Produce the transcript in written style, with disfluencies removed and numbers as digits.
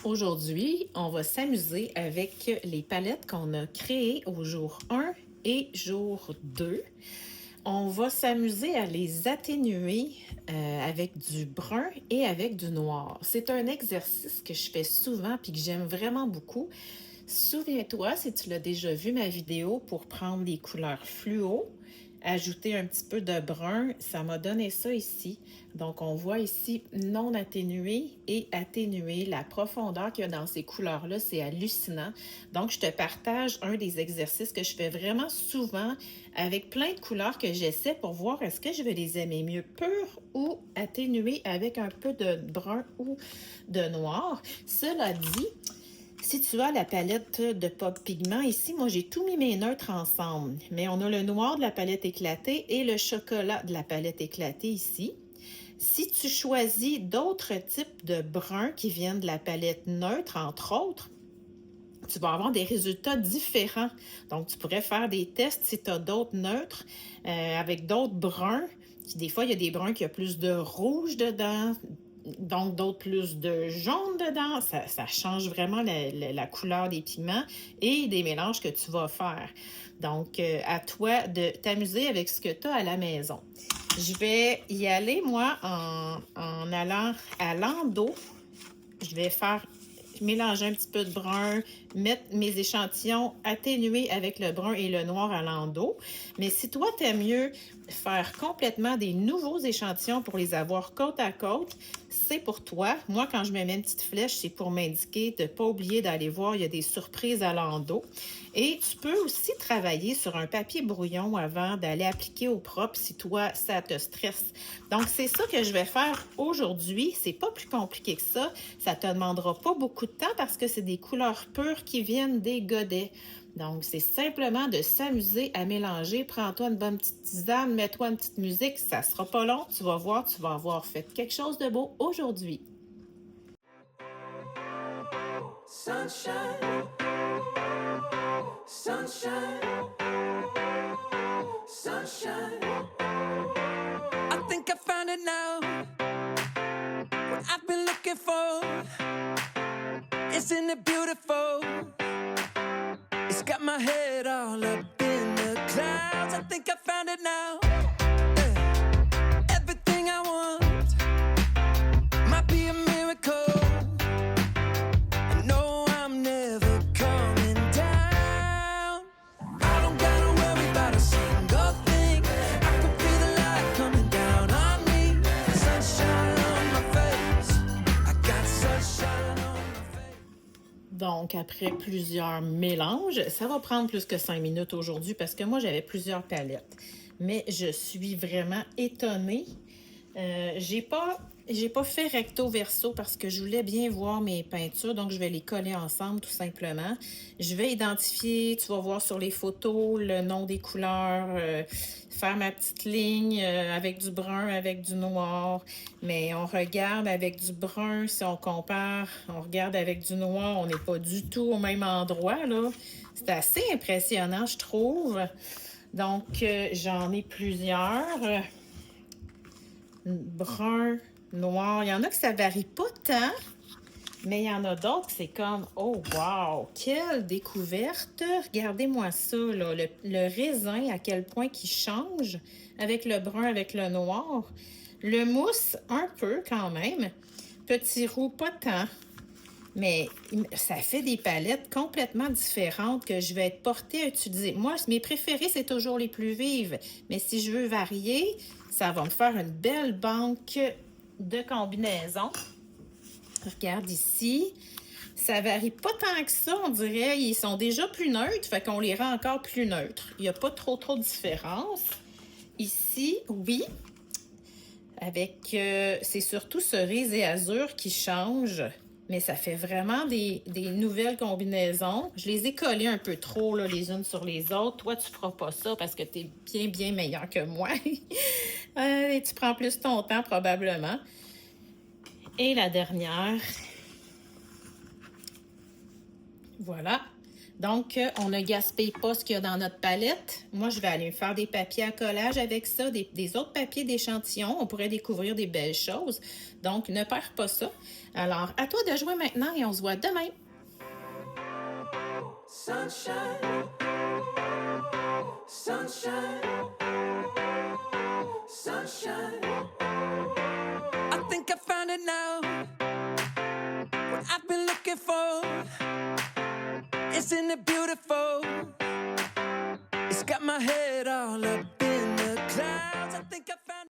Aujourd'hui, on va s'amuser avec les palettes qu'on a créées au jour 1 et jour 2. On va s'amuser à les atténuer avec du brun et avec du noir. C'est un exercice que je fais souvent et que j'aime vraiment beaucoup. Souviens-toi, si tu l'as déjà vu ma vidéo pour prendre les couleurs fluo, ajouter un petit peu de brun, ça m'a donné ça ici. Donc, on voit ici non atténué et atténué. La profondeur qu'il y a dans ces couleurs-là, c'est hallucinant. Donc, je te partage un des exercices que je fais vraiment souvent avec plein de couleurs que j'essaie pour voir est-ce que je vais les aimer mieux pures ou atténuées avec un peu de brun ou de noir. Cela dit, si tu as la palette de Pop Pigment, ici, moi, j'ai tout mis mes neutres ensemble. Mais on a le noir de la palette éclatée et le chocolat de la palette éclatée ici. Si tu choisis d'autres types de bruns qui viennent de la palette neutre, entre autres, tu vas avoir des résultats différents. Donc, tu pourrais faire des tests si tu as d'autres neutres avec d'autres bruns. Des fois, il y a des bruns qui ont plus de rouge dedans, donc d'autres plus de jaune dedans. Ça change vraiment la couleur des pigments et des mélanges que tu vas faire. Donc, à toi de t'amuser avec ce que tu as à la maison. Je vais y aller, moi, en allant à l'endos. Je vais mélanger un petit peu de brun, mettre mes échantillons atténués avec le brun et le noir à l'endos. Mais si toi, tu aimes mieux faire complètement des nouveaux échantillons pour les avoir côte à côte, c'est pour toi. Moi, quand je me mets une petite flèche, c'est pour m'indiquer de ne pas oublier d'aller voir, il y a des surprises à l'endos. Et tu peux aussi travailler sur un papier brouillon avant d'aller appliquer au propre si toi, ça te stresse. Donc, c'est ça que je vais faire aujourd'hui. C'est pas plus compliqué que ça. Ça te demandera pas beaucoup de temps parce que c'est des couleurs pures qui viennent des godets. Donc, c'est simplement de s'amuser à mélanger. Prends-toi une bonne petite tisane, mets-toi une petite musique. Ça sera pas long. Tu vas voir, tu vas avoir fait quelque chose de beau aujourd'hui. Sunshine, sunshine, sunshine. I think I found it now. What I've been looking for. Isn't it beautiful? It's got my head all up in the clouds. I think I found it now. Yeah. Everything I want might be a miracle. I know I'm never coming down. I don't gotta worry about a single thing. I can feel the light coming down on me. Sunshine on my face. I got sunshine on my face. Donc, après plusieurs mélanges, ça va prendre plus que 5 minutes aujourd'hui parce que moi, j'avais plusieurs palettes. Mais je suis vraiment étonnée. J'ai pas fait recto verso parce que je voulais bien voir mes peintures, donc je vais les coller ensemble tout simplement. Je vais identifier, tu vas voir sur les photos, le nom des couleurs, faire ma petite ligne avec du brun, avec du noir. Mais on regarde avec du brun, si on compare, on regarde avec du noir, on n'est pas du tout au même endroit, là. C'est assez impressionnant, je trouve. Donc, j'en ai plusieurs. Brun, noir. Il y en a que ça varie pas tant, mais il y en a d'autres que c'est comme, oh wow, quelle découverte! Regardez-moi ça, là, le raisin, à quel point qu'il change avec le brun, avec le noir. Le mousse, un peu quand même. Petit roux, pas tant. Mais ça fait des palettes complètement différentes que je vais être portée à utiliser. Moi, mes préférés, c'est toujours les plus vives. Mais si je veux varier, ça va me faire une belle banque de combinaisons. Regarde ici. Ça varie pas tant que ça, on dirait. Ils sont déjà plus neutres, fait qu'on les rend encore plus neutres. Il n'y a pas trop de différence. Ici, oui. Avec, c'est surtout cerise et azur qui changent. Mais ça fait vraiment des nouvelles combinaisons. Je les ai collées un peu trop là, les unes sur les autres. Toi, tu ne feras pas ça parce que tu es bien meilleur que moi. Et tu prends plus ton temps probablement. Et la dernière. Voilà. Donc, on ne gaspille pas ce qu'il y a dans notre palette. Moi, je vais aller me faire des papiers à collage avec ça, des autres papiers d'échantillon. On pourrait découvrir des belles choses. Donc, ne perds pas ça. Alors, à toi de jouer maintenant et on se voit demain. Sunshine, sunshine, sunshine. I think I found it now. What I've been looking for. Isn't it beautiful? It's got my head all up